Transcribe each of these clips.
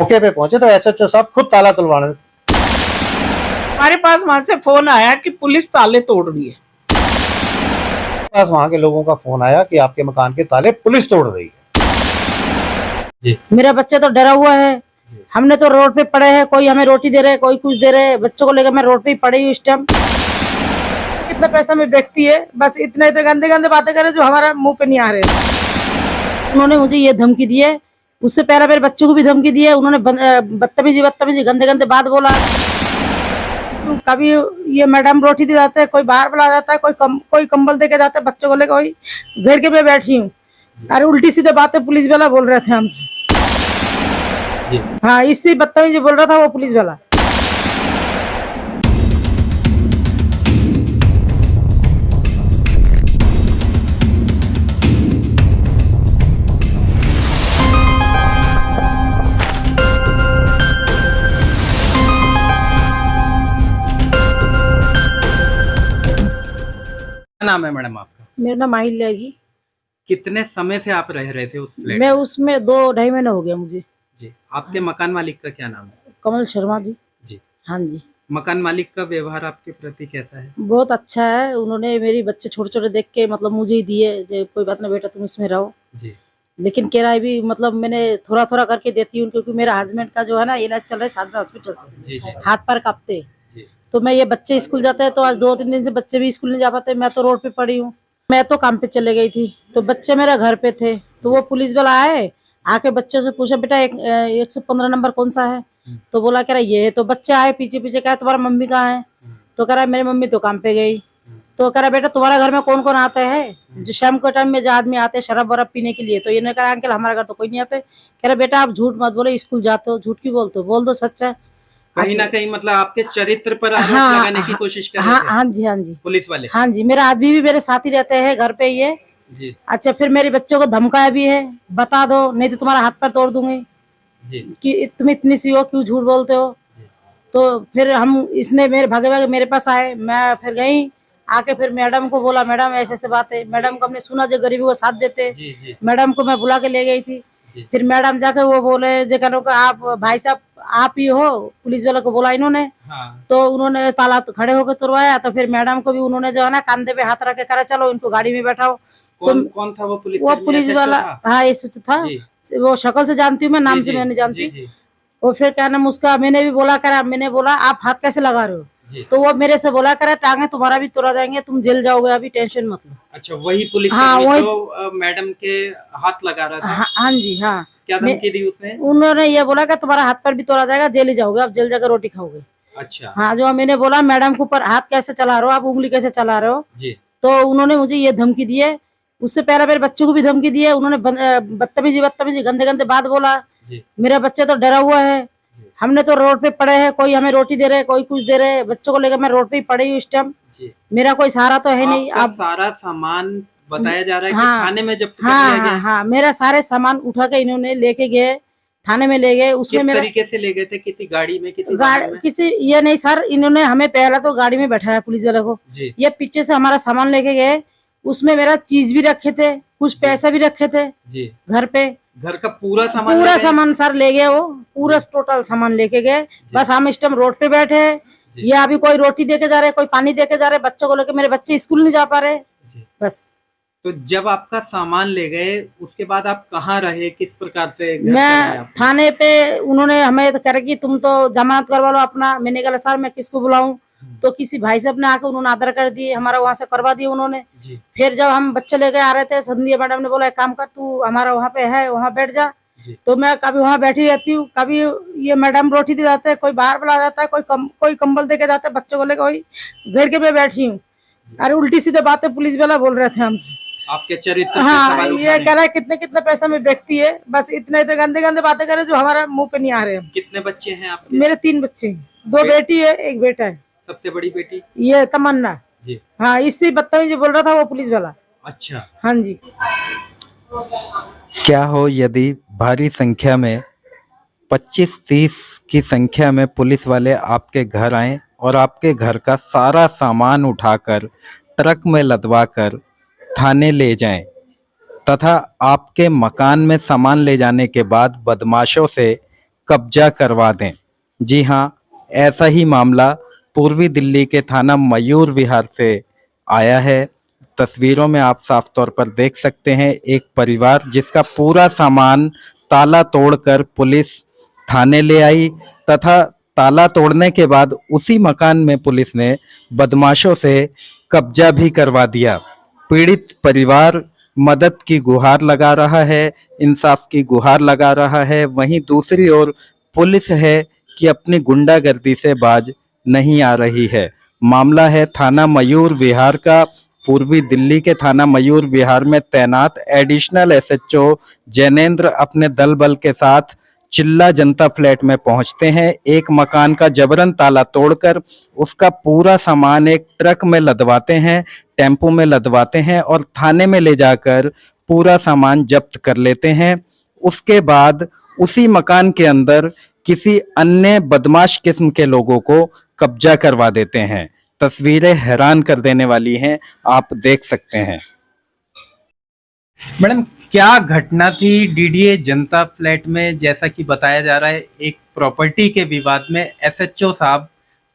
मौके पे पहुंचे तो एसएचओ साहब खुद ताला तुलवाने। हमारे पास वहां से फोन आया कि पुलिस ताले तोड़ रही है। पास वहां के लोगों का फोन आया कि आपके मकान के ताले पुलिस तोड़ रही है। मेरा बच्चा तो डरा हुआ है। हमने तो रोड पे पड़े हैं, कोई हमें रोटी दे रहे है, कोई कुछ दे रहे है। बच्चों को लेकर मैं रोड पे ही पड़ी हूँ इस टाइम। कितना पैसा में बेचती है, बस इतने इतने गंदे गंदे बातें करे जो हमारा मुंह पे नहीं आ रहे। उन्होंने मुझे ये धमकी दी है, उससे पहले मेरे बच्चों को भी धमकी दी है। उन्होंने बदतमीजी गंदे गंदे बात बोला। कभी ये मैडम रोटी दे जाते हैं, कोई बाहर बुला जाता है, कोई कंबल दे के जाता है बच्चों को लेकर। वही घर के पे बैठी हूँ, अरे उल्टी सीधे बातें पुलिस वाला बोल रहे थे हमसे। हाँ, इससे बदतमीजी बोल रहा था वो पुलिस वाला। क्या नाम है मैडम आपका? मेरा नाम माहिल्या है जी। कितने समय से आप रह रहे थे उस फ्लैट मैं में? उसमें 2-2.5 महीने हो गया मुझे। जी, आपके मकान मालिक का क्या नाम है? कमल शर्मा जी। जी, हाँ जी, मकान मालिक का व्यवहार आपके प्रति कैसा है? बहुत अच्छा है। उन्होंने मेरी बच्चे छोटे छोटे देख के मतलब मुझे ही दिए, जो कोई बात नहीं बेटा तुम इसमें रहो। जी, लेकिन किराया भी मतलब मैंने थोड़ा थोड़ा करके देती हूँ, क्योंकि मेरा हस्बैंड का जो है ना इलाज चल रहा है साधना हॉस्पिटल से। जी, जी, हाथ पैर कांपते, जी, तो मैं ये बच्चे स्कूल जाते हैं तो आज 2-3 दिन से बच्चे भी स्कूल नहीं जा पाते। मैं तो रोड पे पड़ी हूँ। मैं तो काम पे चले गई थी, तो बच्चे मेरे घर पे थे। तो वो पुलिस वाला आए, आके बच्चों से पूछा बेटा 115 नंबर कौन सा है? तो बोला कह रहा ये है। तो बच्चे आए पीछे पीछे, कहा तुम्हारा मम्मी कहाँ है? तो कह रहा मेरी मम्मी तो काम पे गई। तो कह रहा बेटा तुम्हारा घर में कौन कौन आता है? जो शाम के टाइम में जो आदमी आते हैं शराब वराब पीने के लिए। तो ये कह रहा अंकल हमारा घर तो कोई नहीं आते। कह रहा बेटा आप झूठ मत बोलो, स्कूल जाते हो, झूठ क्यों बोलते हो, बोल दो सच्चा है। कहीं ना कहीं मतलब आपके चरित्र पर आरोप हाँ, लगाने की कोशिश कर रहे हाँ थे हाँ जी, हाँ जी, पुलिस वाले। हाँ जी। मेरा आदमी भी मेरे साथ ही रहते हैं घर पे ही है। जी, अच्छा, फिर मेरे बच्चों को धमकाया भी है, बता दो नहीं तो तुम्हारा हाथ पैर तोड़ दूंगी, जी, कि तुम इतनी सी हो क्यों झूठ बोलते हो। तो फिर हम इसने मेरे भागे भागे मेरे पास आए। मैं फिर गई, आके फिर मैडम को बोला मैडम ऐसे ऐसे बात है। मैडम को हमने सुना जो गरीबी को साथ देते, जी, जी, मैडम को मैं बुला के ले गई थी। जी। फिर मैडम जाके वो बोले जे करो आप भाई साहब आप ही हो, पुलिस वाले को बोला इन्होंने। हाँ, तो उन्होंने ताला खड़े होकर तोड़वाया। तो फिर मैडम को भी उन्होंने जो है ना कंधे पे हाथ रख के करा चलो इनको गाड़ी में बैठाओ। कौन था वो पुलिस वो कर्मी? पुलिस SHO वाला, था? हाँ ये सच था। जी, वो शक्ल से जानती हूँ मैं, नाम जी, से मैं नहीं जानती। जी, जी, और फिर क्या नाम उसका, मैंने भी बोला करा, मैंने बोला आप हाथ कैसे लगा रहे हो? जी। तो वो मेरे से बोला करा टांगे तुम्हारा भी तोड़ा जाएंगे, तुम जेल जाओगे, अभी टेंशन मत लो। अच्छा, वही पुलिस हाँ, कर्मी वही। जो मैडम के हाथ लगा रहा था। हाँ हाँ जी, हाँ। क्या धमकी दी उसने? उन्होंने ये बोला कि तुम्हारा हाथ पर भी तोड़ा जाएगा, जेल ही जाओगे, आप जेल जाकर रोटी खाओगे। अच्छा, हाँ, जो मैंने बोला मैडम के ऊपर हाथ कैसे चला रहे हो आप, उंगली कैसे चला रहे हो? जी, तो उन्होंने मुझे ये धमकी दी है, उससे पहले मेरे बच्चों को भी धमकी दी है। उन्होंने बदतमीजी गंदे गंदे बात बोला। जी, मेरा बच्चा तो डरा हुआ है। हमने तो रोड पे पड़े हैं, कोई हमें रोटी दे रहे है, कोई कुछ दे रहे है। बच्चों को लेकर मैं रोड पे ही पड़ी हूँ इस टाइम। जी। मेरा कोई सहारा तो है नहीं। आपका अब सारा सामान बताया जा रहा है कि हाँ, थाने में जब्त कर हाँ लिया गया हाँ है। हाँ, मेरा सारे सामान उठा के इन्होंने लेके गए, थाने में ले गए। उसमें किस मेरा तरीके से ले गए थे? किसी गाड़ी में, किसी वाहन में? किसी ये नहीं सर, इन्होंने हमें पहला तो गाड़ी में बैठाया पुलिस वाले को। जी, ये पीछे से हमारा सामान लेके गए, उसमें मेरा चीज भी रखे थे, कुछ पैसे भी रखे थे जी। घर पे। घर का पूरा सामान पूरा ले गए? सामान सर ले गए, वो पूरा टोटल सामान लेके गए। बस हम इस टाइम रोड पे बैठे हैं। जी। ये अभी कोई रोटी देके जा रहे, कोई पानी देके जा रहे, बच्चों को लेके मेरे बच्चे स्कूल नहीं जा पा रहे। जी। बस तो जब आपका सामान ले गए उसके बाद आप कहाँ रहे, किस प्रकार से घर पे रहे मैं आप? थाने पे, उन्होंने हमें तो कह रहे कि तुम तो जमानत करवा लो अपना। मैंने कहा सर मैं किसको बुलाऊं? तो किसी भाई साहब ने आके उन्होंने आधार कार्ड दिए, हमारा वहां से करवा दिए उन्होंने। जी, फिर जब हम बच्चे लेके आ रहे थे, संध्या मैडम ने बोला एक काम कर, तू हमारा वहाँ पे है, वहाँ बैठ जा। जी। तो मैं कभी वहाँ बैठी रहती हूँ, कभी ये मैडम रोटी दे जाते हैं, कोई बाहर बुला जाता है, कोई कंबल दे के जाता है बच्चों को लेकर। वही घर के पे बैठी हूँ, अरे उल्टी सीधे बातें पुलिस वाला बोल रहे थे हमसे। आपके चरित्र पे हाँ, सवाल ये उठाने। कह रहा है कितने कितने पैसा में बेचती है, बस इतने इतने गंदे गंदे बातें करे जो हमारा मुंह पे नहीं आ रहे हैं। कितने बच्चे हैं आपके? मेरे 3 बच्चे हैं, 2 बेटी है, 1 बेटा है। सबसे बड़ी बेटी? ये तमन्ना। जी, हाँ, इससे बदतमीजी बोल रहा था वो पुलिस वाला। अच्छा। हाँ जी। क्या हो यदि भारी संख्या में 25-30 की संख्या में पुलिस वाले आपके घर आएं और आपके घर का सारा सामान उठाकर ट्रक में लदवाकर थाने ले जाएं तथा आपके मकान में सामान ले जाने के बाद बदमाशों से कब्जा करवा दें। जी हां, ऐसा ही मामला पूर्वी दिल्ली के थाना मयूर विहार से आया है। तस्वीरों में आप साफ तौर पर देख सकते हैं एक परिवार जिसका पूरा सामान ताला तोड़कर पुलिस थाने ले आई तथा ताला तोड़ने के बाद उसी मकान में पुलिस ने बदमाशों से कब्जा भी करवा दिया। पीड़ित परिवार मदद की गुहार लगा रहा है, इंसाफ की गुहार लगा रहा है। वहीं दूसरी ओर पुलिस है कि अपनी गुंडागर्दी से बाज नहीं आ रही है। मामला है थाना मयूर विहार का। पूर्वी दिल्ली के थाना मयूर विहार में तैनात एडिशनल एसएचओ जैनेन्द्र अपने दल बल के साथ चिल्ला जनता फ्लैट में पहुंचते हैं। एक मकान का जबरन ताला तोड़कर उसका पूरा सामान एक ट्रक में लदवाते हैं, टेम्पो में लदवाते हैं और थाने में ले जाकर पूरा सामान जब्त कर लेते हैं। उसके बाद उसी मकान के अंदर किसी अन्य बदमाश किस्म के लोगों को कब्जा करवा देते हैं। तस्वीरें हैरान कर देने वाली हैं, आप देख सकते हैं। मैडम, क्या घटना थी डीडीए जनता फ्लैट में? जैसा कि बताया जा रहा है एक प्रॉपर्टी के विवाद में एसएचओ साहब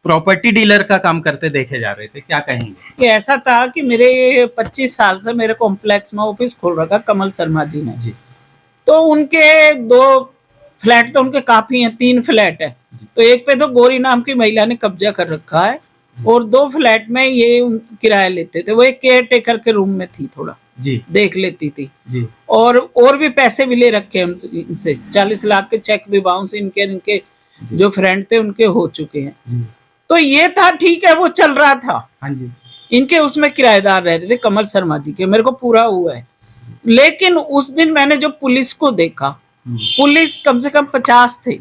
प्रॉपर्टी डीलर का काम करते देखे जा रहे थे, क्या कहेंगे? कि ऐसा था कि मेरे 25 साल से मेरे कॉम्प्लेक्स में ऑफिस खोल रखा कमल शर्मा जी ने जी। तो उनके 2 फ्लैट तो उनके काफी हैं, 3 फ्लैट है। तो एक पे तो गौरी नाम की महिला ने कब्जा कर रखा है और 2 फ्लैट में ये किराया लेते थे। वो एक केयर टेकर के रूम में थी, थोड़ा जी देख लेती थी जी। और भी पैसे भी ले रखे हैं इनसे। 40 लाख के चेक भी बाउंस इनके जो फ्रेंड थे उनके हो चुके हैं। तो ये था, ठीक है, वो चल रहा था। हाँ जी। इनके उसमें किराएदार रहते थे कमल शर्मा जी के, मेरे को पूरा हुआ है। लेकिन उस दिन मैंने जो पुलिस को देखा, पुलिस कम से कम 50 थे,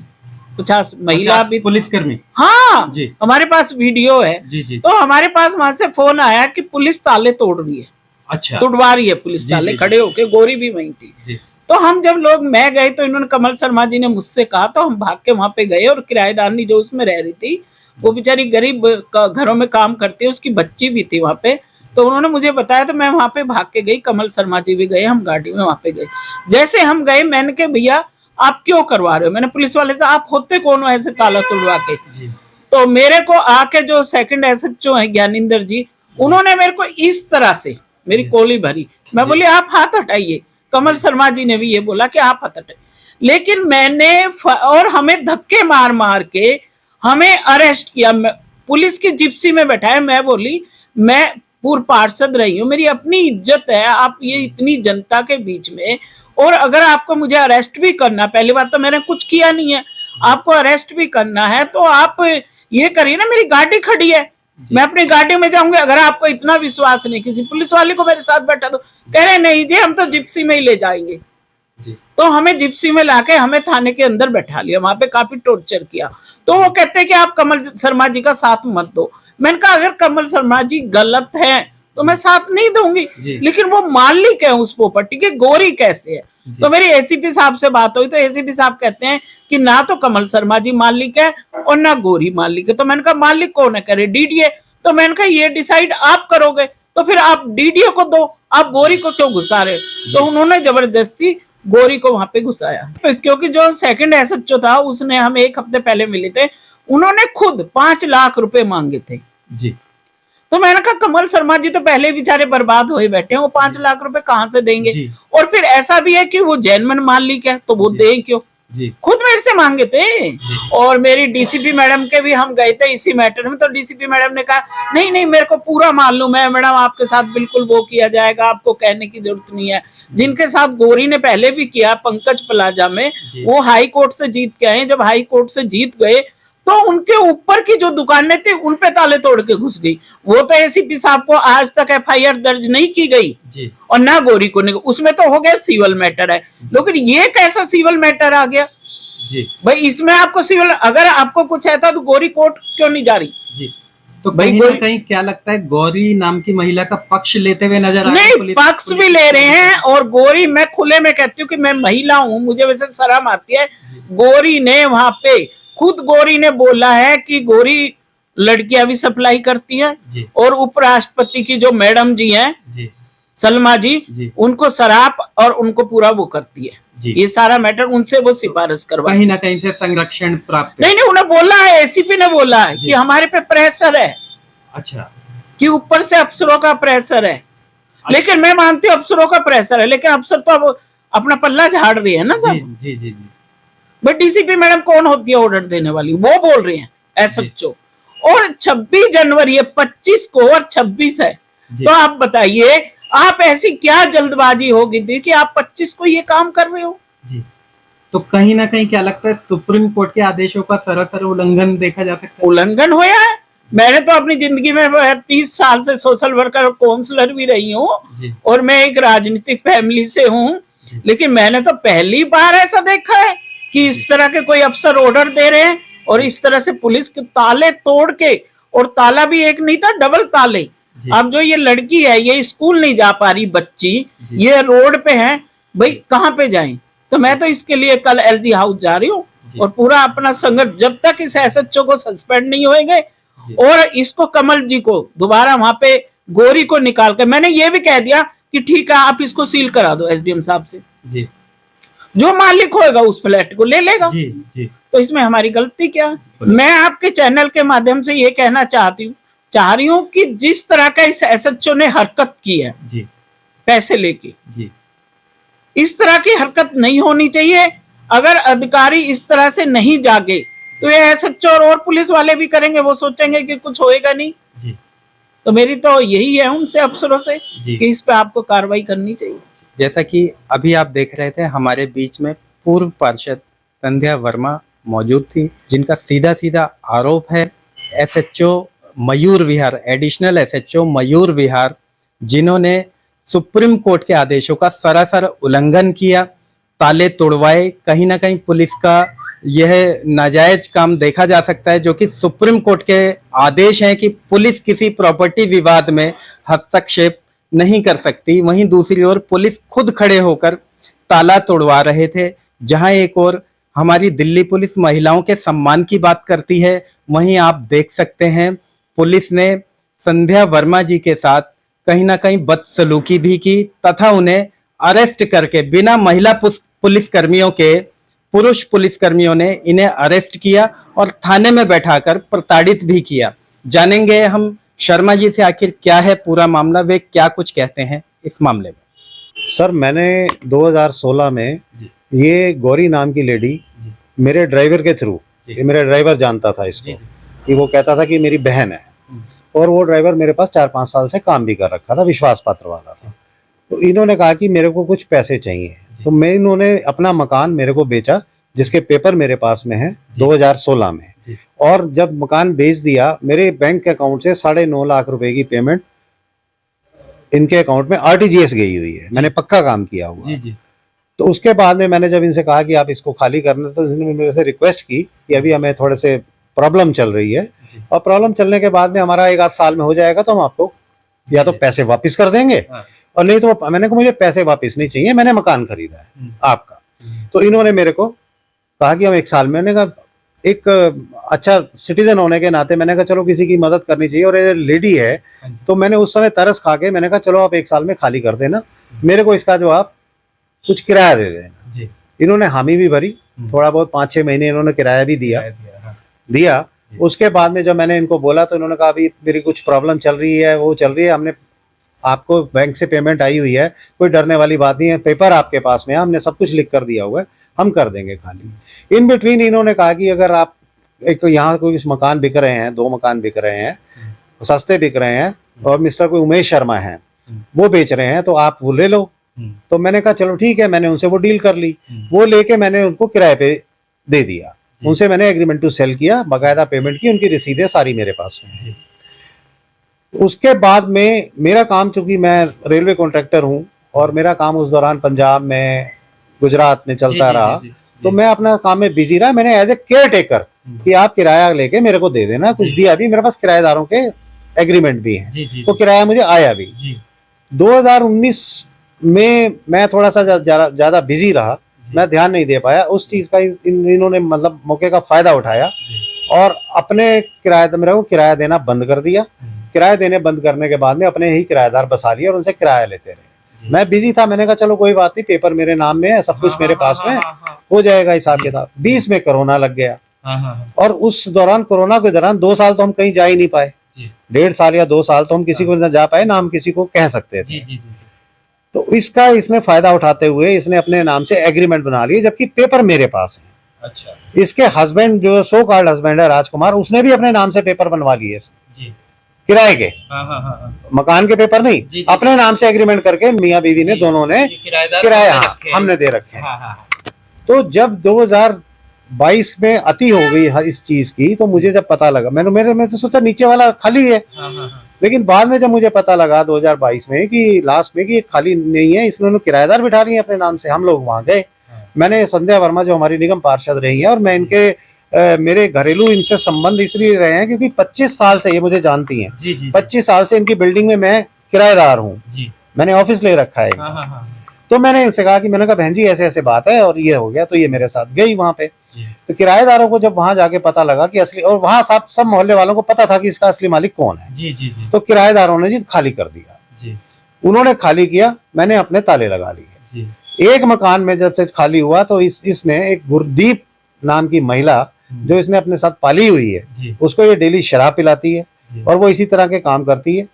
50 महिला भी पुलिसकर्मी। हाँ जी। हमारे पास वीडियो है। जी जी। तो हमारे पास वहां से फोन आया कि पुलिस ताले तोड़ रही है, अच्छा, तुड़वा रही है पुलिस जी, ताले। जी, खड़े होके, गोरी भी वहीं थी। जी। तो हम जब मैं गए तो इन्होंने, कमल शर्मा जी ने मुझसे कहा, तो हम भाग के वहां पे गए और किराएदारनी जो उसमें रह रही थी, वो बेचारी गरीब घरों में काम करती है, उसकी बच्ची भी थी वहां पे। तो उन्होंने मुझे बताया तो मैं वहां पे भाग के गई, कमल शर्मा जी भी गए, हम गाड़ी में वहां पे गए। जैसे हम गए, मैंने कहा भैया आप क्यों करवा रहे हो? मैंने पुलिस वाले से, आप होते कौन हो ऐसे ताला तुड़वा के? तो मेरे को आके जो सेकंड एसएचओ है ज्ञानेंद्र जी, उन्होंने मेरे को इस तरह से मेरी कोली भरी। मैं बोली आप हाथ हटाइए। कमल शर्मा जी ने भी ये बोला कि आप हाथ हटाइए। लेकिन मैंने और हमें धक्के मार मार के हमें अरेस्ट किया, पुलिस की जिप्सी में बैठाया। मैं बोली मैं पूर्व पार्षद रही हूँ, मेरी अपनी इज्जत है, आप ये इतनी जनता के बीच में, और अगर आपको मुझे अरेस्ट भी करना, पहली बात तो मैंने कुछ किया नहीं है, आपको अरेस्ट भी करना है तो आप ये करिए ना, मेरी गाड़ी खड़ी है, मैं अपनी गाड़ी में जाऊंगी। अगर आपको इतना विश्वास नहीं, किसी पुलिस वाले को मेरे साथ बैठा दो। कह रहे नहीं जी, हम तो जिप्सी में ही ले जाएंगे। तो हमें जिप्सी में लाके हमें थाने के अंदर बैठा लिया, वहां पे काफी टॉर्चर किया। तो वो कहते हैं कि आप कमल शर्मा जी का साथ मत दो। मैंने कहा अगर कमल शर्मा जी गलत है तो मैं साथ नहीं दूंगी, लेकिन वो मालिक है उस प्रॉपर्टी के, गोरी कैसे है? तो मेरी एसीपी साहब से बात हुई तो एसीपी साहब कहते हैं कि ना तो कमल शर्मा जी मालिक है और ना गोरी मालिक है। तो मैंने कहा मालिक कौन है? कह रहे डीडीए। तो मैंने कहा ये डिसाइड आप करोगे तो फिर आप डीडीए को दो, आप गोरी को क्यों घुसा रहे? तो उन्होंने जबरदस्ती गोरी को वहां पे घुसाया, क्योंकि जो सेकंड एसएचओ था उसने, हम 1 हफ्ते पहले मिले थे, उन्होंने खुद 5 लाख रुपए मांगे थे जी। तो मैंने कहा कमल शर्मा जी तो पहले बेचारे बर्बाद हुए बैठे हैं, वो 5 लाख रुपए कहाँ से देंगे? और फिर ऐसा भी है कि वो जेन्युइन मालिक है तो वो दें क्यों? खुद मेरे से मांगे थे। और मेरी डीसीपी मैडम के भी हम गए थे इसी मैटर में, तो डीसीपी मैडम ने कहा नहीं नहीं मेरे को पूरा मालूम है मैडम, आपके साथ बिल्कुल वो किया जाएगा, आपको कहने की जरूरत नहीं है। जिनके साथ गोरी ने पहले भी किया पंकज प्लाजा में, वो हाई कोर्ट से जीत के आए। जब हाई कोर्ट से जीत गए तो उनके ऊपर की जो दुकानें थी उन पे ताले तोड़ के घुस गई। वो तो एसीपी साहब को आज तक एफआईआर दर्ज नहीं की गई और ना गोरी को नहीं, उसमें तो हो गया सिविल मैटर है। लेकिन ये कैसा सिविल मैटर आ गया भाई? इसमें आपको सिविल, अगर आपको कुछ है था तो गोरी कोर्ट क्यों नहीं जा रही? तो कहीं ना कहीं क्या लगता है गौरी नाम की महिला का पक्ष लेते हुए नजर आ रहे हैं? नहीं, पक्ष भी ले रहे हैं। और गोरी, मैं खुले में कहती हूँ कि मैं महिला हूँ, मुझे वैसे शर्म आती है। गोरी ने वहां पे खुद गोरी ने बोला है कि गोरी लड़कियां भी सप्लाई करती है और उपराष्ट्रपति की जो मैडम जी हैं सलमा जी, उनको शराब और उनको पूरा वो करती है। जी। ये सारा मैटर उनसे वो सिफारिश करवा कहीं ना कहीं से संरक्षण प्राप्त नहीं नहीं, उन्हें बोला है, एसीपी ने बोला है जी। कि हमारे पे प्रेशर है, अच्छा कि ऊपर से अफसरों का प्रेशर है। लेकिन मैं मानती हूँ अफसरों का प्रेशर है, लेकिन अफसर तो अब अपना पल्ला झाड़ रही है ना जी सब। जी जी जी बट डीसीपी मैडम कौन होती है ऑर्डर देने वाली, वो बोल रही है एसएचओ। और 26 जनवरी है, 25 को और 26 है, जी। तो आप बताइए आप ऐसी क्या जल्दबाजी होगी थी कि आप 25 को ये काम कर रहे हो। जी। तो कहीं ना कहीं क्या लगता है सुप्रीम कोर्ट के आदेशों का सरासर उल्लंघन देखा जा सकता है? उल्लंघन होया है। मैंने तो अपनी जिंदगी में 30 साल से सोशल वर्कर और काउंसलर भी रही हूँ, जी। और मैं एक राजनीतिक फैमिली से हूँ, लेकिन मैंने तो पहली बार ऐसा देखा है कि इस तरह के कोई अफसर ऑर्डर दे रहे हैं और इस तरह से पुलिस के ताले तोड़ के, और ताला भी एक नहीं था, डबल ताले। अब जो ये लड़की है, ये स्कूल नहीं जा पा रही बच्ची, ये रोड पे है, भाई कहाँ पे जाएं? तो मैं तो इसके लिए कल एलजी हाउस जा रही हूँ और पूरा अपना संघर्ष, जब तक इस एसएचओ को सस्पेंड नहीं होएंगे और इसको कमल जी को दोबारा वहां पे गोरी को निकाल कर, मैंने ये भी कह दिया कि ठीक है आप इसको सील करा दो एसडीएम साहब से, जी जो मालिक होएगा उस फ्लैट को ले लेगा। जी जी तो इसमें हमारी गलती क्या है? मैं आपके चैनल के माध्यम से ये कहना चाह रही हूँ कि जिस तरह का इस एसएचओ ने हरकत की है जी पैसे लेके, जी इस तरह की हरकत नहीं होनी चाहिए। अगर अधिकारी इस तरह से नहीं जागे तो ये एसएचओ और पुलिस वाले भी करेंगे, वो सोचेंगे कि कुछ होएगा नहीं। जी तो मेरी तो यही है उनसे, अफसरों से, जी। कि इस पे आपको कार्रवाई करनी चाहिए। जैसा कि अभी आप देख रहे थे, हमारे बीच में पूर्व पार्षद संध्या वर्मा मौजूद थी, जिनका सीधा सीधा आरोप है SHO Mayur Vihar, additional SHO Mayur Vihar, जिन्होंने सुप्रीम कोर्ट के आदेशों का सरासर उल्लंघन किया, ताले तोड़वाए। कहीं ना कहीं पुलिस का यह नाजायज काम देखा जा सकता है, जो कि सुप्रीम कोर्ट के आदेश हैं कि पुलिस किसी प्रॉपर्टी विवाद में हस्तक्षेप नहीं कर सकती। वहीं दूसरी ओर पुलिस खुद खड़े होकर ताला तोड़वा रहे थे। जहां एक ओर हमारी दिल्ली पुलिस महिलाओं के सम्मान की बात करती है, वहीं आप देख सकते हैं पुलिस ने संध्या वर्मा जी के साथ कहीं ना कहीं बदसलूकी भी की तथा उन्हें अरेस्ट करके बिना महिला पुलिस कर्मियों के पुरुष पुलिसकर्मियों ने इन्हें अरेस्ट किया और थाने में बैठाकर प्रताड़ित भी किया। जानेंगे हम शर्मा जी से आखिर क्या है पूरा मामला, वे क्या कुछ कहते हैं इस मामले में। सर मैंने 2016 में ये गौरी नाम की लेडी मेरे ड्राइवर के थ्रू, ये मेरा ड्राइवर जानता था इसको, कि वो कहता था कि मेरी बहन है, और वो ड्राइवर मेरे पास 4-5 साल से काम भी कर रखा था, विश्वास पात्र वाला था। तो इन्होंने कहा कि मेरे को कुछ पैसे चाहिए, तो मैं इन्होंने अपना मकान मेरे को बेचा, जिसके पेपर मेरे पास में है 2016 में। और जब मकान बेच दिया, मेरे बैंक अकाउंट से 9.5 लाख रुपए की पेमेंट इनके अकाउंट में आरटीजीएस गई हुई है। मैंने पक्का काम किया हुआ। तो उसके बाद में मैंने जब इनसे कहा कि आप इसको खाली करना, तो इन्होंने मेरे से रिक्वेस्ट की कि अभी हमें थोड़े से प्रॉब्लम चल रही है, और प्रॉब्लम चलने के बाद में हमारा 1 आध साल में हो जाएगा, तो हम आपको या तो पैसे वापस कर देंगे, और नहीं तो मैंने कहा मुझे पैसे वापस नहीं चाहिए, मैंने मकान खरीदा है आपका। तो इन्होंने मेरे को कहा कि हम 1 साल में, मैंने कहा एक अच्छा सिटीजन होने के नाते मैंने कहा चलो किसी की मदद करनी चाहिए, और ये लेडी है, तो मैंने उस समय तरस खा के मैंने कहा चलो आप 1 साल में खाली कर देना, मेरे को इसका जो आप कुछ किराया दे देना। इन्होंने हामी भी भरी, थोड़ा बहुत 5-6 महीने इन्होंने किराया भी दिया। उसके बाद में जब मैंने इनको बोला, तो इन्होंने कहा अभी मेरी कुछ प्रॉब्लम चल रही है, वो चल रही है, हमने आपको बैंक से पेमेंट आई हुई है, कोई डरने वाली बात नहीं है, पेपर आपके पास में है, हमने सब कुछ लिख कर दिया हुआ है, हम कर देंगे खाली। इन बिटवीन इन्होंने कहा कि अगर आप एक यहाँ कोई मकान बिक रहे हैं, 2 मकान बिक रहे हैं, सस्ते बिक रहे हैं, और मिस्टर कोई उमेश शर्मा हैं वो बेच रहे हैं, तो आप वो ले लो। तो मैंने कहा चलो ठीक है, मैंने उनसे वो डील कर ली, वो लेके मैंने उनको किराए पे दे दिया, उनसे मैंने एग्रीमेंट टू सेल किया, बाकायदा पेमेंट की, उनकी रसीदें सारी मेरे पास में। उसके बाद में मेरा काम, चूंकि मैं रेलवे कॉन्ट्रैक्टर हूं और मेरा काम उस दौरान पंजाब में, गुजरात में चलता रहा, तो मैं अपना काम में बिजी रहा। मैंने एज ए केयर टेकर कि आप किराया लेके मेरे को दे देना, कुछ दिया भी, मेरे पास किराएदारों के एग्रीमेंट भी हैं, तो किराया मुझे आया भी। 2019 में मैं थोड़ा सा ज्यादा बिजी रहा, मैं ध्यान नहीं दे पाया उस चीज का। इन्होंने मतलब मौके का फायदा उठाया और अपने किराएदार को किराया देना बंद कर दिया। किराया देने बंद करने के बाद में अपने ही किराएदार बसा लिए और उनसे किराया लेते रहे। मैं बिजी था, मैंने कहा चलो कोई बात नहीं, पेपर मेरे नाम में है, सब कुछ मेरे पास में है, हो जाएगा हिसाब किताब। 20 में कोरोना लग गया, और उस दौरान कोरोना के दौरान 2 साल तो हम कहीं जा ही नहीं पाए, 1.5 साल या 2 साल तो हम किसी को न जा पाए, ना हम किसी को कह सकते थे। तो इसका इसने फायदा उठाते हुए इसने अपने नाम से एग्रीमेंट बना लिए, जबकि पेपर मेरे पास है। अच्छा। इसके हस्बैंड, जो सो कॉल्ड हस्बैंड है राजकुमार, उसने भी अपने नाम से पेपर बनवा लिए जी। किराए के, हाँ। मकान के पेपर नहीं, जी। अपने नाम से एग्रीमेंट करके मियाँ बीवी ने दोनों ने किराया हमने दे रखे हैं। तो जब 2022 में अति हो गई इस चीज की, तो मुझे जब पता लगा, मैंने तो सोचा नीचे वाला खाली है, लेकिन बाद में जब मुझे पता लगा 2022 में कि लास्ट में कि ये खाली नहीं है, इसने किराएदार बिठा लिए अपने नाम से, हम लोग वहां गए। मैंने संध्या वर्मा जो हमारी निगम पार्षद रही है, और मैं इनके मेरे घरेलू इनसे संबंध इसलिए रहे हैं क्योंकि 25 साल से ये मुझे जानती हैं। 25 साल से इनकी बिल्डिंग में मैं किराएदार हूँ, मैंने ऑफिस ले रखा है। तो मैंने इनसे कहा कि, मैंने कहा बहन जी ऐसे ऐसे बात है, और ये हो गया, तो ये मेरे साथ गई वहां पे। तो किराएदारों को जब वहां जाके पता लगा कि असली, और वहां सब मोहल्ले वालों को पता था कि इसका असली मालिक कौन है, तो किराएदारों ने जी खाली कर दिया। उन्होंने खाली किया, मैंने अपने ताले लगा लिए। एक मकान में जब से खाली हुआ, तो इसने एक गुरदीप नाम की महिला जो इसने अपने साथ पाली हुई है, उसको ये डेली शराब पिलाती है, और वो इसी तरह के काम करती है।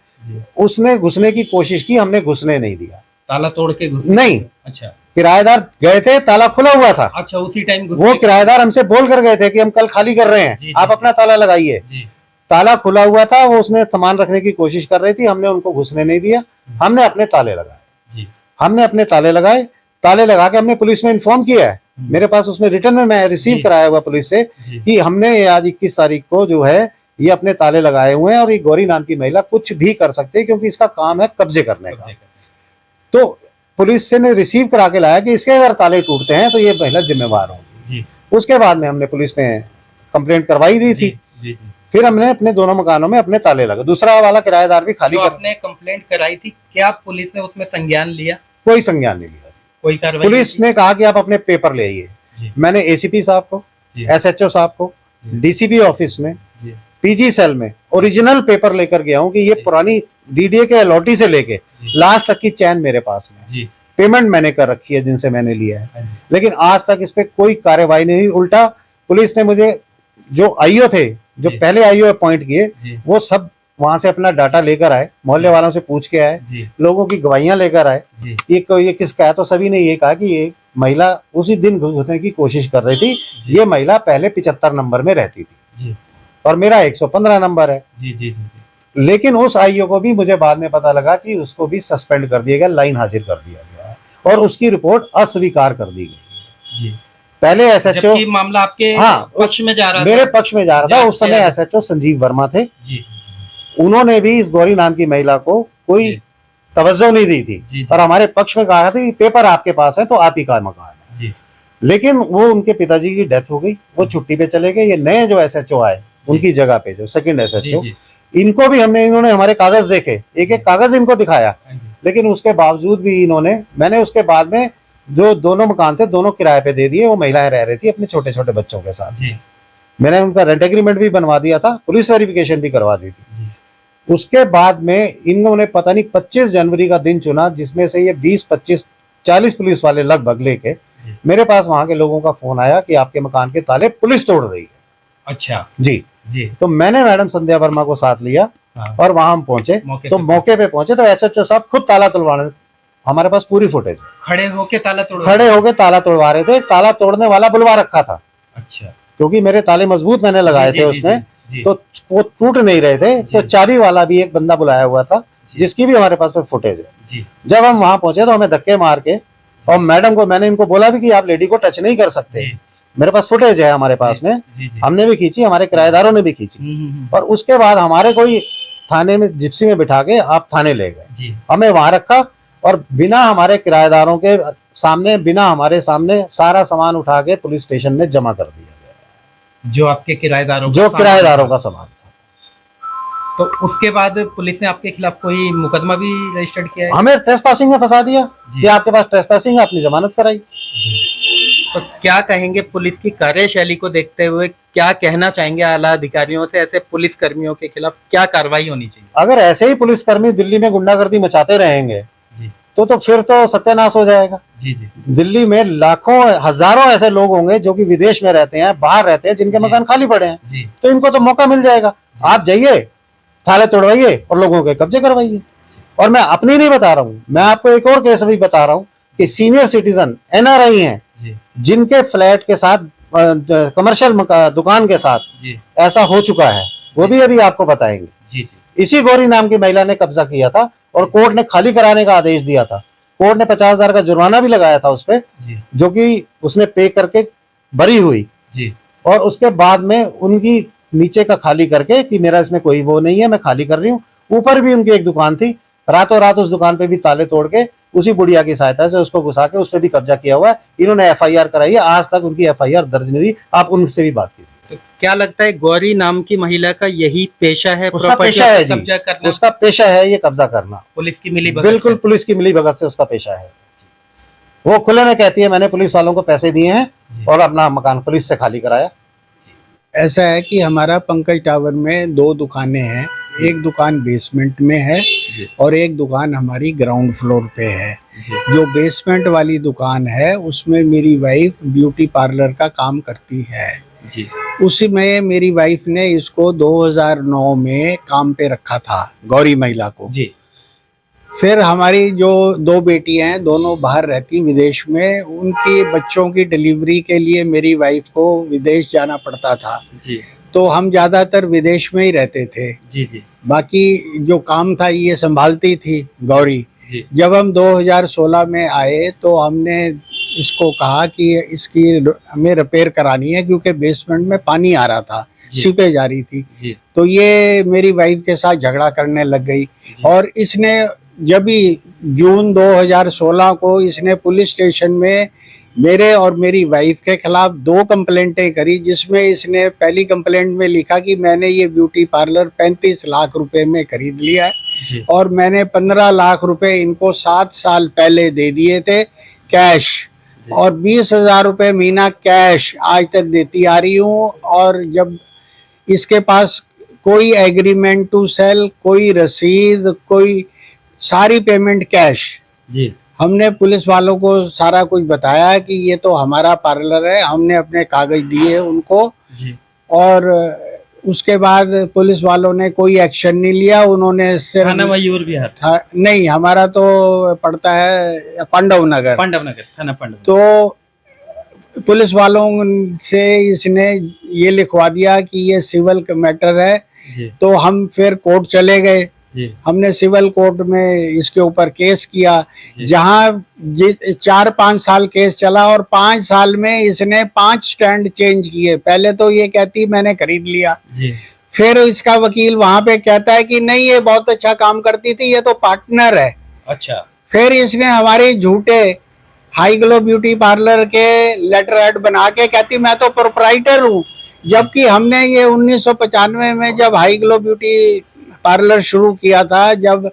उसने घुसने की कोशिश की, हमने घुसने नहीं दिया। ताला तोड़ के नहीं, अच्छा, किराएदार गए थे, ताला खुला हुआ था। अच्छा, उसी टाइम वो किराएदार हमसे बोल कर गए थे कि हम कल खाली कर रहे हैं, आप अपना ताला लगाइए। ताला खुला हुआ था, वो उसने सामान रखने की कोशिश कर रही थी, हमने उनको घुसने नहीं दिया, हमने अपने ताले लगाए। हमने अपने ताले लगाए, ताले लगा के हमने पुलिस में इन्फॉर्म किया है। मेरे पास उसमें रिटर्न में मैं रिसीव कराया हुआ पुलिस से कि हमने आज 21 तारीख को जो है ये अपने ताले लगाए हुए हैं, और ये गौरी नाम की महिला कुछ भी कर सकती है, क्योंकि इसका काम है कब्जे करने का। तो पुलिस से ने रिसीव करा के लाया कि इसके अगर ताले टूटते हैं तो ये महिला जिम्मेवार होगी। उसके बाद में हमने पुलिस में कंप्लेंट करवाई दी थी। फिर हमने अपने दोनों मकानों में अपने ताले लगा, दूसरा वाला किराएदार भी खाली कर। आपने कंप्लेंट कराई थी, क्या पुलिस ने उसमें संज्ञान लिया? कोई संज्ञान नहीं लिया, कोई कार्रवाई? पुलिस ने कहा कि आप अपने पेपर ले आइए। मैंने एसीपी साहब को, एसएचओ साहब को, डीसीपी ऑफिस में, पीजी सेल में ओरिजिनल पेपर लेकर गया हूँ कि ये पुरानी डीडीए के अलॉटी से लेके लास्ट तक की चैन मेरे पास में, पेमेंट मैंने कर रखी है जिनसे मैंने लिया है, लेकिन आज तक इस पे कोई कार्यवाही नहीं हुई। उल्टा पुलिस ने मुझे, जो आईओ थे, जो पहले आईओ अपॉइंट किए, वो सब वहां से अपना डाटा लेकर आए, मोहल्ले वालों से पूछ के आए, लोगों की गवाहियां लेकर आए, ये किसका है। तो सभी ने ये कहा कि ये महिला उसी दिन घुसने की कोशिश कर रही थी। ये महिला पहले 75 नंबर में रहती थी, और मेरा 115 नंबर है। लेकिन उस आईओ को भी मुझे बाद में पता लगा कि उसको भी सस्पेंड कर दिया गया, लाइन हाजिर कर दिया गया है, और उसकी रिपोर्ट अस्वीकार कर दी गई। पहले एसएचओ, मामला आपके पक्ष में जा रहा, मेरे पक्ष में जा रहा था। उस समय एसएचओ संजीव वर्मा थे, उन्होंने भी इस गौरी नाम की महिला को कोई तवज्जो नहीं दी थी, और हमारे पक्ष में कहा था कि पेपर आपके पास है तो आप ही का मकान है। लेकिन वो उनके पिताजी की डेथ हो गई, वो छुट्टी पे चले गए। ये नए जो एसएचओ आए उनकी जगह पे, जो सेकंड एसएचओ, इनको भी इन्होंने हमारे कागज देखे, एक एक कागज इनको दिखाया, लेकिन उसके बावजूद भी मैंने उसके बाद में जो दोनों मकान थे दोनों किराए पे दे दिए। वो महिलाएं रह रही थी अपने छोटे छोटे बच्चों के साथ। मैंने उनका रेंट एग्रीमेंट भी बनवा दिया था, पुलिस वेरिफिकेशन भी करवा दी थी। उसके बाद में इन्होंने पता नहीं 25 जनवरी का दिन चुना, जिसमें से ये 20, 25, 40 पुलिस वाले लगभग लेके मेरे पास वहां के लोगों का फोन आया कि आपके मकान के ताले पुलिस तोड़ रही है। अच्छा जी। तो मैंने मैडम संध्या वर्मा को साथ लिया, और वहां हम पहुंचे। तो मौके पे पहुंचे तो एसएचओ साहब खुद ताला तोड़वाने, हमारे पास पूरी फुटेज है, खड़े होके ताला तोड़वा रहे थे। ताला तोड़ने वाला बुलवा रखा था। अच्छा। क्योंकि मेरे ताले मजबूत मैंने लगाए थे उसमें, तो वो टूट नहीं रहे थे। तो चाबी वाला भी एक बंदा बुलाया हुआ था, जिसकी भी हमारे पास फुटेज है। जब हम वहां पहुंचे तो हमें धक्के मार के, और मैडम को मैंने इनको बोला भी कि आप लेडी को टच नहीं कर सकते, मेरे पास फुटेज है हमारे पास में। हमने भी खींची, हमारे किराएदारों ने भी खींची, और उसके बाद हमारे कोई थाने में जिप्सी में बिठा के आप थाने ले गए, हमें वहां रखा, और बिना हमारे किराएदारों के सामने, बिना हमारे सामने सारा सामान उठा के पुलिस स्टेशन में जमा कर दिया गया, जो आपके किराएदारों का सामान था। तो उसके बाद पुलिस ने आपके खिलाफ कोई मुकदमा भी रजिस्टर्ड किया है? हमें ट्रेसपासिंग में फंसा दिया कि आपके पास ट्रेसपासिंग है, अपनी जमानत कराई। तो क्या कहेंगे पुलिस की कार्यशैली को देखते हुए, क्या कहना चाहेंगे आला अधिकारियों से, ऐसे पुलिस कर्मियों के खिलाफ क्या कार्रवाई होनी चाहिए? अगर ऐसे ही पुलिसकर्मी दिल्ली में गुंडागर्दी मचाते रहेंगे तो फिर तो सत्यानाश हो जाएगा। जी जी दिल्ली में लाखों हजारों ऐसे लोग होंगे जो कि विदेश में रहते हैं, बाहर रहते हैं, जिनके जी। मकान खाली पड़े हैं, जी तो इनको तो मौका मिल जाएगा। आप जाइए, थाले तोड़वाइए और लोगों के कब्जे करवाइए। और मैं अपनी नहीं बता रहा हूं, मैं आपको एक और केस भी बता रहा हूं कि सीनियर सिटीजन NRI हैं, जी जिनके फ्लैट के साथ कमर्शियल दुकान के साथ जी ऐसा हो चुका है, वो भी अभी आपको बताएंगे। जी जी इसी गौरी नाम की महिला ने कब्जा किया था और कोर्ट ने खाली कराने का आदेश दिया था। कोर्ट ने 50,000 का जुर्माना भी लगाया था उस पर, जी जो कि उसने पे करके बरी हुई। जी और उसके बाद में उनकी नीचे का खाली करके कि मेरा इसमें कोई वो नहीं है, मैं खाली कर रही हूँ। ऊपर भी उनकी एक दुकान थी, रातों रात उस दुकान पे भी ताले तोड़ के उसी बुढ़िया की सहायता से उसको घुसा के उस पर भी कब्जा किया हुआ है। इन्होंने FIR कराई है, आज तक उनकी FIR दर्ज नहीं हुई। आप उनसे भी बात कीजिए। तो क्या लगता है गौरी नाम की महिला का यही पेशा है? उसका प्रॉपर्टी पेशा है पे जी, कब्जा करना, उसका पेशा है ये कब्जा करना। पुलिस की मिली बिल्कुल पुलिस की मिली भगत से उसका पेशा है। वो खुले में कहती है मैंने पुलिस वालों को पैसे दिए हैं और अपना मकान पुलिस से खाली कराया। ऐसा है कि हमारा पंकज टावर में 2 दुकानें हैं। एक दुकान बेसमेंट में है और एक दुकान हमारी ग्राउंड फ्लोर पे है। जो बेसमेंट वाली दुकान है उसमें मेरी वाइफ ब्यूटी पार्लर का काम करती है। जी उसी में मेरी वाइफ ने इसको 2009 में काम पे रखा था, गौरी महिला को। जी फिर हमारी जो 2 बेटियां हैं, दोनों बाहर रहती विदेश में। उनकी बच्चों की डिलीवरी के लिए मेरी वाइफ को विदेश जाना पड़ता था, जी तो हम ज़्यादातर विदेश में ही रहते थे। जी जी बाकी जो काम था ये संभालती थी गौरी। जी जब हम 2016 में आए तो हमने इसको कहा कि इसकी हमें रिपेयर करानी है, क्योंकि बेसमेंट में पानी आ रहा था, जी। सीपेज आ रही थी। जी तो ये मेरी वाइफ के साथ झगड़ा करने लग गई और इसने जब भी जून 2016 को इसने पुलिस स्टेशन में मेरे और मेरी वाइफ के खिलाफ 2 कंप्लेंटें करी, जिसमें इसने पहली कंप्लेंट में लिखा कि मैंने ये ब्यूटी पार्लर 35 लाख रुपए में खरीद लिया है जी और मैंने 15 लाख रुपए इनको 7 साल पहले दे दिए थे कैश, और 20,000 रुपए महीना कैश आज तक देती आ रही हूँ। और जब इसके पास कोई एग्रीमेंट टू सेल, कोई रसीद, कोई सारी पेमेंट कैश। जी हमने पुलिस वालों को सारा कुछ बताया कि ये तो हमारा पार्लर है, हमने अपने कागज दिए उनको। जी और उसके बाद पुलिस वालों ने कोई एक्शन नहीं लिया। उन्होंने सिर्फ थाना मयूर विहार, नहीं, हमारा तो पड़ता है पांडव नगर। पांडव नगर, थाना पांडव। तो पुलिस वालों से इसने ये लिखवा दिया कि ये सिविल मैटर है। जी तो हम फिर कोर्ट चले गए। जी हमने सिविल कोर्ट में इसके ऊपर केस किया, जी। जहां 4-5 साल केस चला और 5 साल में इसने 5 स्टैंड चेंज किए। पहले तो ये कहती मैंने खरीद लिया, जी फिर इसका वकील वहां पे कहता है कि नहीं ये बहुत अच्छा काम करती थी, ये तो पार्टनर है। अच्छा फिर इसने हमारे झूठे हाई ग्लो ब्यूटी पार्लर के लेटर हेड बना के कहती मैं तो प्रोप्राइटर हूँ, जबकि हमने ये 1995 में जब हाई ग्लो ब्यूटी पार्लर शुरू किया था, जब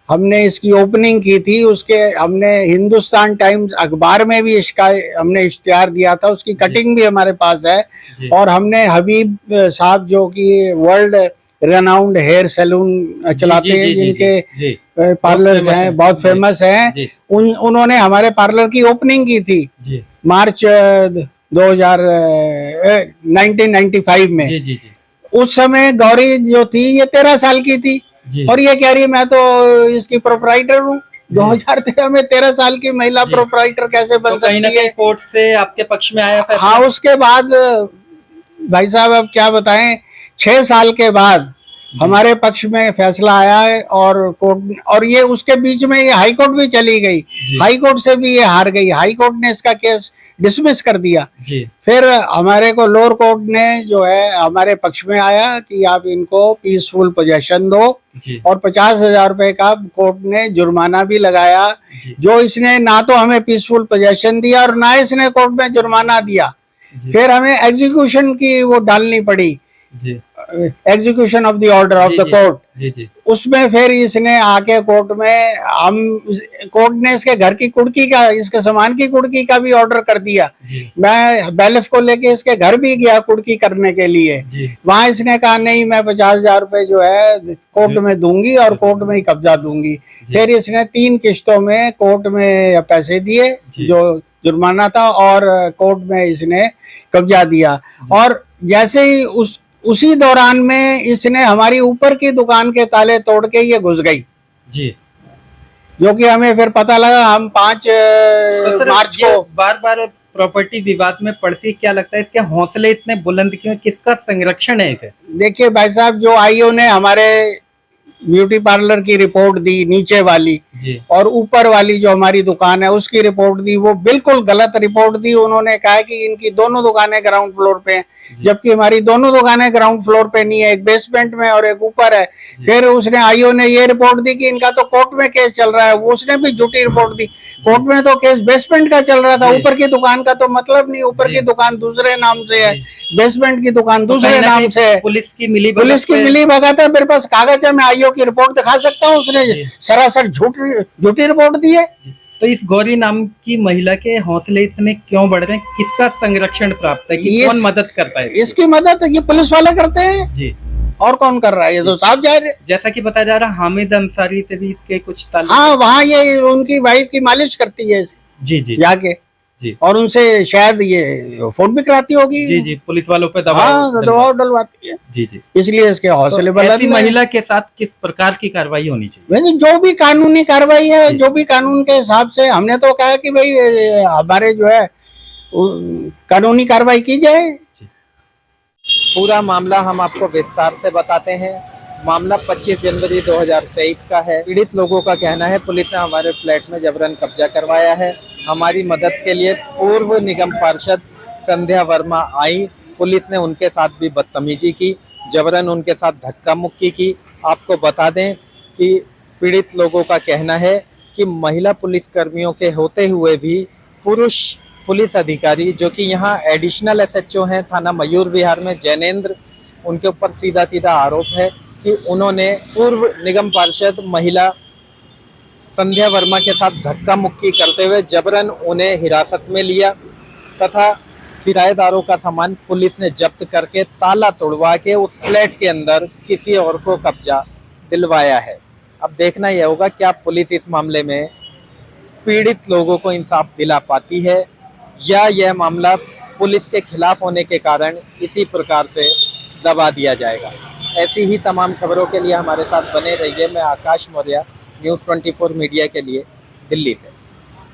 हमने इसकी ओपनिंग की थी, उसके हमने हिंदुस्तान टाइम्स अखबार में भी इसका हमने इश्तिहार दिया था, उसकी कटिंग भी हमारे पास है। जी और हमने हबीब साहब जो कि वर्ल्ड रेनाउंड हेयर सैलून चलाते जी, हैं, जी, जी, जिनके जी पार्लर famous हैं, हैं। बहुत जी, फेमस हैं, जी उन्होंने हमारे पार्लर की ओपनिंग की थी जी मार्च 1995 में। जी जी जी उस समय गौरी जो थी ये 13 साल की थी जी और ये कह रही है मैं तो इसकी प्रोप्राइटर हूँ। 2013 में 13 साल की महिला जी। प्रोप्राइटर कैसे बन तो कहीं ना सकती है? कहीं कोर्ट से आपके पक्ष में आया था? हाँ, उसके बाद भाई साहब अब क्या बताएं, 6 साल के बाद हमारे पक्ष में फैसला आया है और कोर्ट, और ये उसके बीच में ये हाई कोर्ट भी चली गई, जी। हाई कोर्ट से भी ये हार गई, हाई कोर्ट ने इसका केस डिसमिस कर दिया। जी फिर हमारे को लोअर कोर्ट ने जो है हमारे पक्ष में आया कि आप इनको पीसफुल पोजेशन दो, जी और 50,000 रुपए का कोर्ट ने जुर्माना भी लगाया, जी जो इसने ना तो हमें पीसफुल पोजेशन दिया और ना इसने कोर्ट में जुर्माना दिया। जी फिर हमें एग्जीक्यूशन की वो डालनी पड़ी, जी execution of the order of the court, जी जी उसमें फिर इसने आके कोर्ट में कोर्ट ने इसके घर की कुर्की का, इसके सामान की कुर्की का भी ऑर्डर कर दिया। जी मैं बैलिफ को लेके इसके घर भी गया कुर्की करने के लिए। जी वहां इसने कहा नहीं, मैं 50,000 रुपए जो है कोर्ट में दूंगी और कोर्ट में ही कब्जा दूंगी। फिर इसने 3 किस्तों में कोर्ट में पैसे दिए जी। जो जुर्माना था, और कोर्ट में इसने कब्जा दिया। और जैसे ही उसी दौरान में इसने हमारी ऊपर की दुकान के ताले तोड़ के ये घुस गई, जी। जो कि हमें फिर पता लगा। हम 5 तो सर, मार्च ये को बार बार प्रॉपर्टी विवाद में पड़ती, क्या लगता है इसके हौसले इतने बुलंद क्यों, किसका संरक्षण है इसे? देखिए भाई साहब, जो आईओ ने हमारे ब्यूटी पार्लर की रिपोर्ट दी नीचे वाली, जी और ऊपर वाली जो हमारी दुकान है उसकी रिपोर्ट दी, वो बिल्कुल गलत रिपोर्ट दी। उन्होंने कहा कि इनकी दोनों दुकानें ग्राउंड फ्लोर पे हैं, जबकि हमारी दोनों दुकानें ग्राउंड फ्लोर पे नहीं है, एक बेसमेंट में और एक ऊपर है। फिर उसने आईओ ने ये रिपोर्ट दी कि इनका तो कोर्ट में केस चल रहा है, वो उसने भी झूठी रिपोर्ट दी। कोर्ट में तो केस बेसमेंट का चल रहा था, जी। ऊपर की दुकान का तो मतलब नहीं। ऊपर जी। की दुकान दूसरे नाम से है, बेसमेंट की दुकान तो दूसरे कहीं ना नाम कहीं से है। पुलिस की मिली भगत है, मेरे पास कागज है, मैं आईओ की रिपोर्ट दिखा सकता हूँ। उसने जी। सरासर झूठी रिपोर्ट दी है। तो इस गौरी नाम की महिला के हौसले इतने क्यों बढ़ रहे हैं, किसका संरक्षण प्राप्त है, कि ये कौन मदद करता है? इसकी मदद ये पुलिस वाले करते हैं, जी। और कौन कर रहा है? ये तो साफ जाहिर है। जैसा कि बताया जा रहा है, हामिद अंसारी से भी इसके कुछ ताल्लुक हाँ, वहाँ ये उनकी वाइफ की मालिश करती है जी जी जाके, जी और उनसे शायद ये फोन भी कराती होगी। जी जी, पुलिस वालों पे हाँ, दबाव डलवाती है, जी जी। इसलिए इसके हौसले तो बुलंद ऐसी हैं। महिला के साथ किस प्रकार की कार्रवाई होनी चाहिए? वैसे जो भी कानूनी कार्रवाई है, जो भी कानून के हिसाब से, हमने तो कहा कि भाई हमारे जो है कानूनी कार्रवाई की जाए। पूरा मामला हम आपको विस्तार से बताते हैं। मामला 25 जनवरी 2023 का है। पीड़ित लोगों का कहना है पुलिस ने हमारे फ्लैट में जबरन कब्जा करवाया है। हमारी मदद के लिए पूर्व निगम पार्षद संध्या वर्मा आई। पुलिस ने उनके साथ भी बदतमीजी की, जबरन उनके साथ धक्का मुक्की की। आपको बता दें कि पीड़ित लोगों का कहना है कि महिला पुलिस कर्मियों के होते हुए भी पुरुष पुलिस अधिकारी, जो कि यहाँ एडिशनल एसएचओ हैं थाना मयूर विहार में, जैनेंद्र, उनके ऊपर सीधा सीधा आरोप है कि उन्होंने पूर्व निगम पार्षद महिला संध्या वर्मा के साथ धक्का मुक्की करते हुए जबरन उन्हें हिरासत में लिया तथा किराएदारों का सामान पुलिस ने जब्त करके ताला तोड़वा के उस फ्लैट के अंदर किसी और को कब्जा दिलवाया है। अब देखना यह होगा क्या पुलिस इस मामले में पीड़ित लोगों को इंसाफ दिला पाती है, या यह मामला पुलिस के खिलाफ होने के कारण इसी प्रकार से दबा दिया जाएगा। ऐसी ही तमाम खबरों के लिए हमारे साथ बने रहिए। मैं आकाश मौर्य, न्यूज़ 24 मीडिया के लिए, दिल्ली से।